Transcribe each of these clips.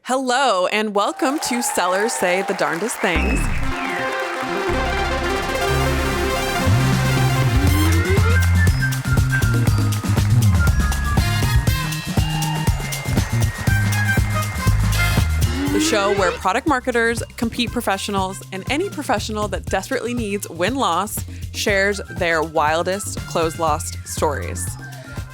Hello, and welcome to Sellers Say the Darndest Things. The show where product marketers, compete professionals, and any professional that desperately needs win-loss shares their wildest close-loss stories.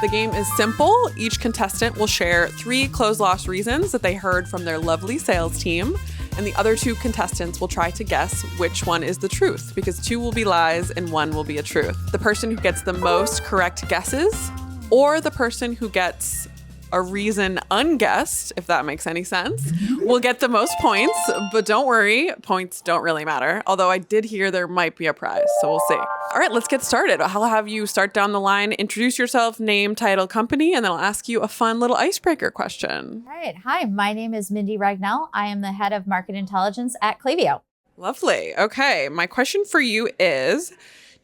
The game is simple. Each contestant will share 3 close-loss reasons that they heard from their lovely sales team, and the other 2 contestants will try to guess which one is the truth, because 2 will be lies and 1 will be a truth. The person who gets the most correct guesses, or the person who gets a reason unguessed, if that makes any sense, will get the most points. But don't worry, points don't really matter. Although I did hear there might be a prize, so we'll see. All right, let's get started. I'll have you start down the line, introduce yourself, name, title, company, and then I'll ask you a fun little icebreaker question. All right. Hi, my name is Mindy Regnell. I am the head of market intelligence at Klue. Lovely. Okay, my question for you is,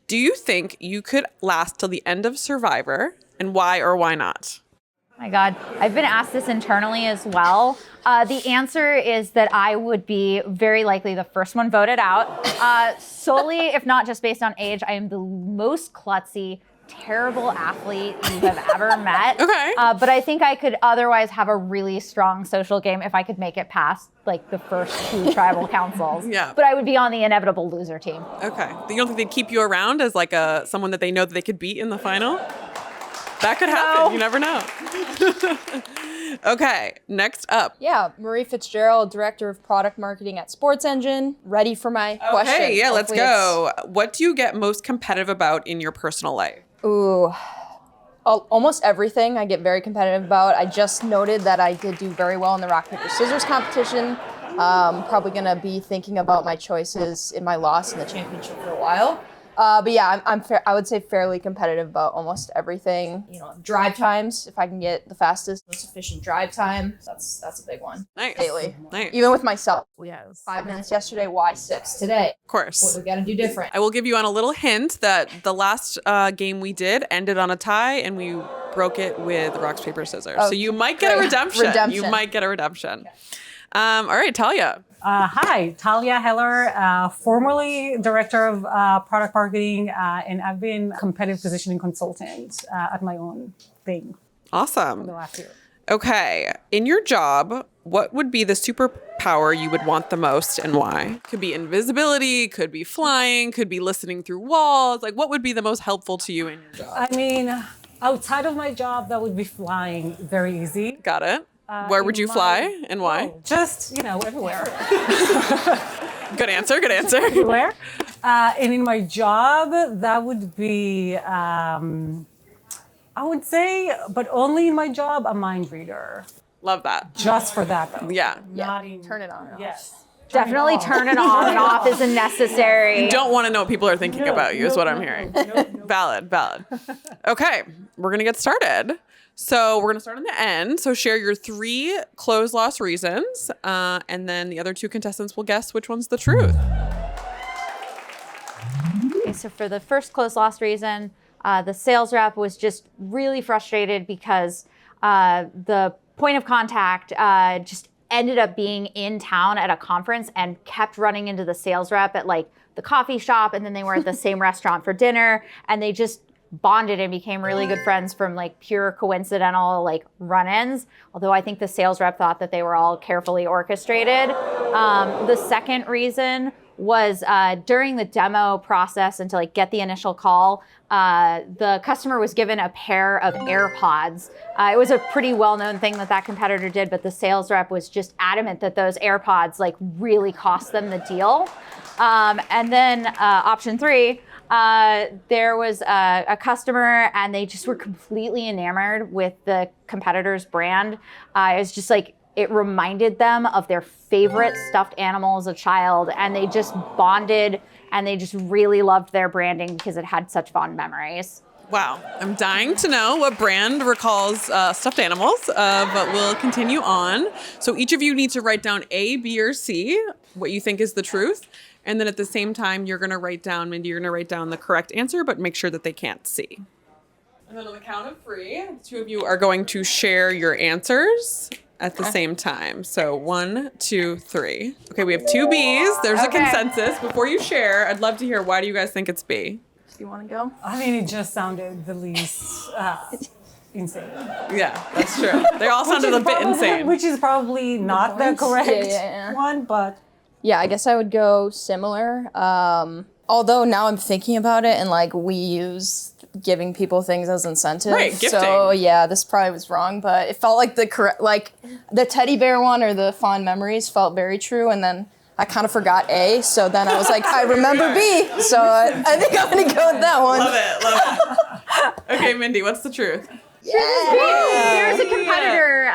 do you think you could last till the end of Survivor, and why or why not? Oh my God, I've been asked this internally as well. The answer is that I would be very likely the first one voted out. Solely, if not just based on age, I am the most klutzy, terrible athlete you have ever met. Okay. But I think I could otherwise have a really strong social game if I could make it past like the first 2 tribal councils. Yeah. But I would be on the inevitable loser team. Okay. You don't think they'd keep you around as like someone that they know that they could beat in the final? That could happen. You never know. Okay, next up. Yeah, Marie Fitzgerald, Director of Product Marketing at Sports Engine. Ready for my question. Okay, yeah, let's Hopefully go. What do you get most competitive about in your personal life? Ooh, almost everything I get very competitive about. I just noted that I did do very well in the rock, paper, scissors competition. Probably going to be thinking about my choices in my loss in the championship for a while. But yeah, I would say fairly competitive about almost everything. You know, drive times, if I can get the fastest, most efficient drive time, that's a big one. Nice. Daily. Nice. Even with myself. Yes. 5 minutes yesterday, why 6 today? Of course. What we got to do different? I will give you on a little hint that the last game we did ended on a tie and we broke it with rocks, paper, scissors. Oh, so you might get a great. redemption. You might get a redemption. Okay. All right, Talya. Hi, Talya Heller, formerly Director of Product Marketing, and I've been competitive positioning consultant at my own thing for Awesome. the last year. Okay. In your job, what would be the superpower you would want the most and why? Could be invisibility, could be flying, could be listening through walls. Like, what would be the most helpful to you in your job? I mean, outside of my job, that would be flying very easy. Got it. Where would you fly and why? Just, everywhere. Good answer. Good answer. Everywhere. And in my job, that would be, I would say, but only in my job, a mind reader. Love that. Just for that, though. Yeah. Not in, Turn it on. And off. Yes. Definitely turn it on and off isn't necessary. You don't want to know what people are thinking about you is what I'm hearing. No. Valid. Okay, we're going to get started. So we're going to start on the end. So share your 3 close-loss reasons, and then the other 2 contestants will guess which one's the truth. Okay, so for the first close loss reason, the sales rep was just really frustrated because the point of contact just ended up being in town at a conference and kept running into the sales rep at like the coffee shop, and then they were at the same restaurant for dinner, and they just bonded and became really good friends from like pure coincidental like run-ins. Although I think the sales rep thought that they were all carefully orchestrated. The second reason was during the demo process and to like get the initial call, the customer was given a pair of AirPods. It was a pretty well-known thing that competitor did, but the sales rep was just adamant that those AirPods like really cost them the deal. And then option 3, there was a customer and they just were completely enamored with the competitor's brand. It was just like, it reminded them of their favorite stuffed animal as a child, and they just bonded and they just really loved their branding because it had such fond memories. Wow, I'm dying to know what brand recalls stuffed animals, but we'll continue on. So each of you need to write down A, B, or C, what you think is the truth. And then at the same time, you're going to write down, Mindy, you're going to write down the correct answer, but make sure that they can't see. And then on the count of 3, the 2 of you are going to share your answers. at the same time. So 1, 2, 3. Okay, we have 2 Bs. There's a Okay. consensus. Before you share, I'd love to hear, why do you guys think it's B? Do you want to go? I mean, it just sounded the least insane. Yeah, that's true. They all sounded a bit insane. Which is probably not the points. correct Yeah. one, but Yeah, I guess I would go similar. Although now I'm thinking about it and like we use giving people things as incentive. Right, gifting. So yeah, this probably was wrong, but it felt like the correct, like the teddy bear one or the fond memories felt very true. And then I kind of forgot A. So then I was like, I remember B. So I think I'm going to go with that one. Love it. Okay, Mindy, what's the truth? There's a competitor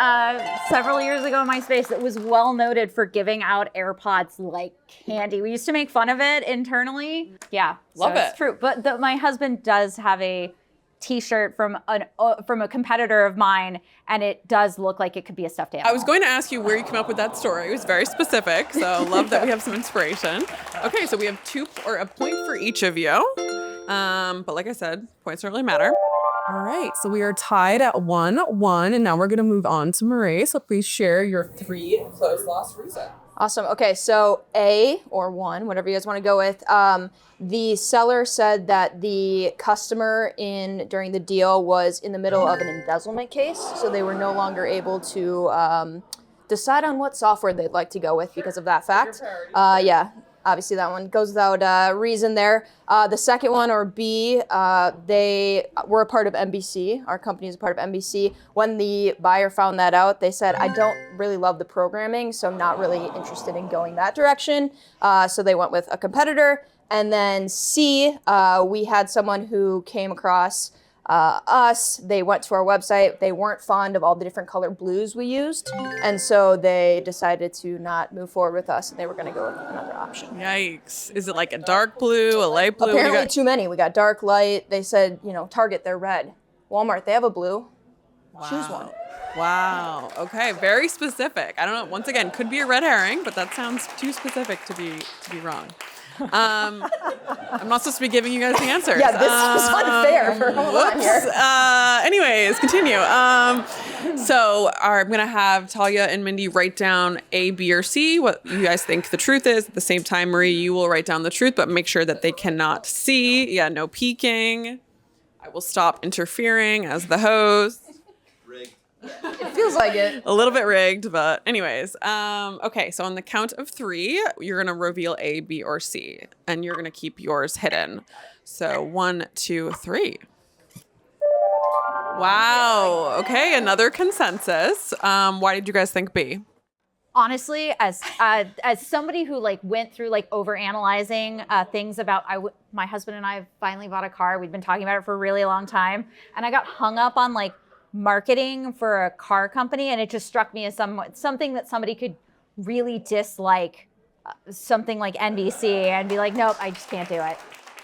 several years ago in my space that was well noted for giving out AirPods like candy. We used to make fun of it internally. Yeah, Love so it. It's true. But my husband does have a T-shirt from a competitor of mine, and it does look like it could be a stuffed animal. I was going to ask you where you came up with that story. It was very specific, so love that we have some inspiration. Okay, so we have a point for each of you. But like I said, points don't really matter. All right, so we are tied at 1-1, and now we're gonna move on to Marie. So please share your 3 closed lost reasons. Awesome. Okay, so A or 1, whatever you guys want to go with. The seller said that the customer during the deal was in the middle of an embezzlement case, so they were no longer able to decide on what software they'd like to go with because of that fact. Yeah, obviously that one goes without reason there. The second one, or B, they were a part of NBC. Our company is a part of NBC. When the buyer found that out, they said, I don't really love the programming, so I'm not really interested in going that direction. So they went with a competitor. And then C, we had someone who came across us. They went to our website. They weren't fond of all the different color blues we used. And so they decided to not move forward with us, and they were going to go with another option. Yikes. Is it like a dark blue, a light blue? What do you Apparently got? too many. We got dark, light. They said, Target, they're red. Walmart, they have a blue. Choose one. Wow. Okay. Very specific. I don't know. Once again, could be a red herring, but that sounds too specific to be wrong. I'm not supposed to be giving you guys the answers. Yeah, this is unfair for hold on here. Anyways, continue. So I'm going to have Talya and Mindy write down A, B, or C, what you guys think the truth is. At the same time, Marie, you will write down the truth, but make sure that they cannot see. Yeah, no peeking. I will stop interfering as the host. It feels like it. A little bit rigged, but anyways. Okay, so on the count of 3, you're going to reveal A, B, or C, and you're going to keep yours hidden. So 1, 2, 3. Wow. Okay, another consensus. Why did you guys think B? Honestly, as somebody who went through overanalyzing things about my husband and I finally bought a car. We'd been talking about it for a really long time, and I got hung up on marketing for a car company, and it just struck me as something that somebody could really dislike, something like NBC, and be like, nope, I just can't do it.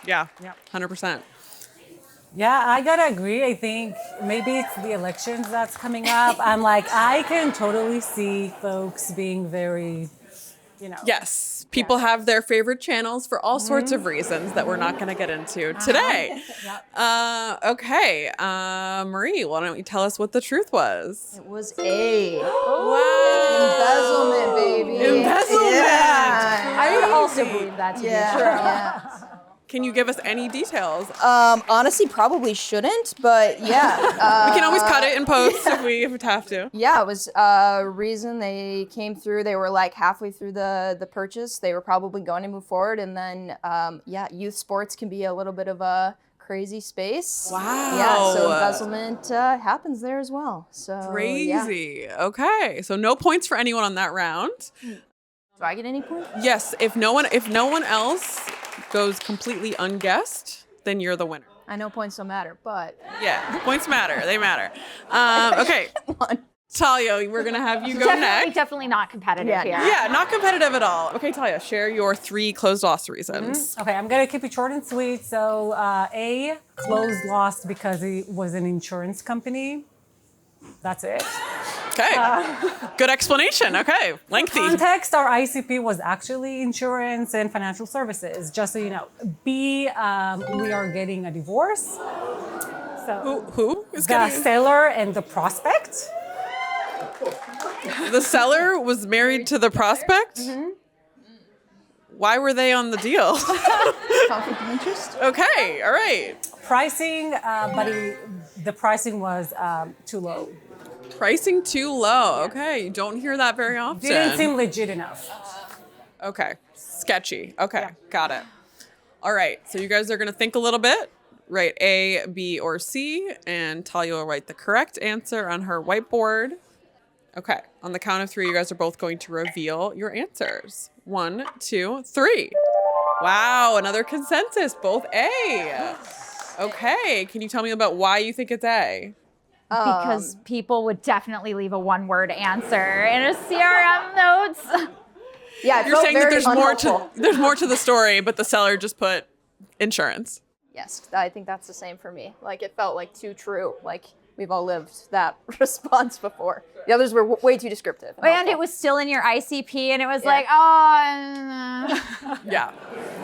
Yeah, 100%. yeah, I gotta agree. I think maybe it's the elections that's coming up. I can totally see folks being very, Yes, people have their favorite channels for all sorts of reasons that we're not going to get into today. Okay, Marie, why don't you tell us what the truth was? It was A. Wow. Embezzlement, baby. Embezzlement. Yeah. I would also believe that to be true. Yeah. Can you give us any details? Honestly, probably shouldn't, but yeah. We can always cut it in post if we have to. Yeah, it was a reason they came through. They were halfway through the purchase. They were probably going to move forward. And then, youth sports can be a little bit of a crazy space. Wow. Yeah, so embezzlement happens there as well. So Crazy. Yeah. Okay, so no points for anyone on that round. Do I get any points? Yes, if no one else goes completely unguessed, then you're the winner. I know points don't matter, but Yeah, points matter. They matter. Okay. Talya, we're going to have you go next. Definitely not competitive here. Yeah, not competitive at all. Okay, Talya, share your 3 closed loss reasons. Okay, I'm gonna keep it short and sweet. So A, closed lost because it was an insurance company. That's it. Okay. Good explanation. Okay. Lengthy. Context, our ICP was actually insurance and financial services, just so you know. B, we are getting a divorce. So Who is the getting seller and the prospect. The seller was married to the prospect? Why were they on the deal? Conflict of interest? Okay, all right. Pricing, but the pricing was too low. Pricing too low. Okay, you don't hear that very often. Didn't seem legit enough. Okay, sketchy. Okay, got it. All right, so you guys are gonna think a little bit. Write A, B, or C, and Talya will write the correct answer on her whiteboard. Okay, on the count of 3, you guys are both going to reveal your answers. 1, 2, 3. Wow, another consensus, both A. Okay, can you tell me about why you think it's A? Because people would definitely leave a one-word answer in a CRM notes. Yeah, it You're felt saying that very unhelpful. there's more to the story, but the seller just put insurance. Yes, I think that's the same for me. Like, it felt like too true. Like, we've all lived that response before. The others were way too descriptive. And it was still in your ICP, and it was Yeah. like, oh. Yeah,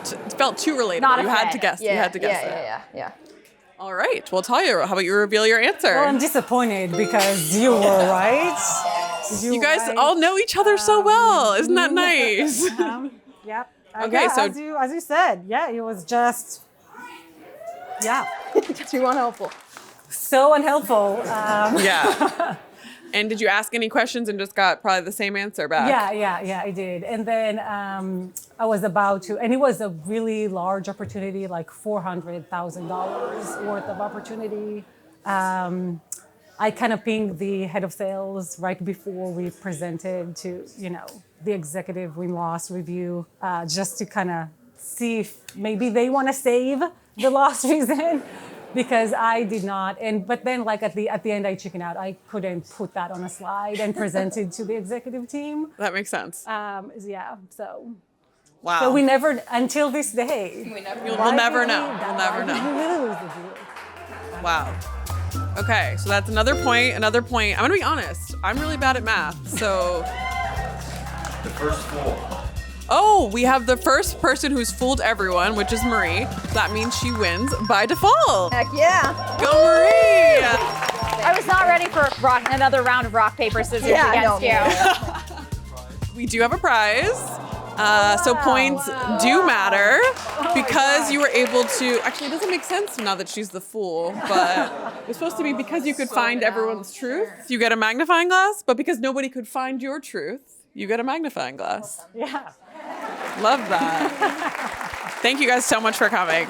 it felt too relatable. Not a You had fit. to guess. You had to guess it. Yeah. All right. Well, Talia, how about you reveal your answer? Well, I'm disappointed because you were right. You guys all know each other so well. Isn't that nice? Yep. Okay, Yeah, so- as you said, yeah, it was just, yeah, Too unhelpful. so unhelpful. Yeah. And did you ask any questions and just got probably the same answer back? Yeah, I did. And then I was about to, and it was a really large opportunity, like $400,000 worth of opportunity. I kind of pinged the head of sales right before we presented to, the executive win-loss review, just to kind of see if maybe they want to save the loss reason. Because I did not, but then like at the end I chickened out. I couldn't put that on a slide and present it to the executive team. That makes sense. So Wow. we never, until this day. We'll never know. We'll never know. Wow. Okay, so that's another point. I'm gonna be honest. I'm really bad at math, so. The first 4. Oh, we have the first person who's fooled everyone, which is Marie. So that means she wins by default. Heck yeah. Go, Marie! I was not ready for another round of rock, paper, scissors against you. We do have a prize. So points do matter because you were able to, actually it doesn't make sense now that she's the fool, but it's supposed to be because you could find everyone's truth, you get a magnifying glass, but because nobody could find your truth, you get a magnifying glass. Yeah. Love that. Thank you guys so much for coming.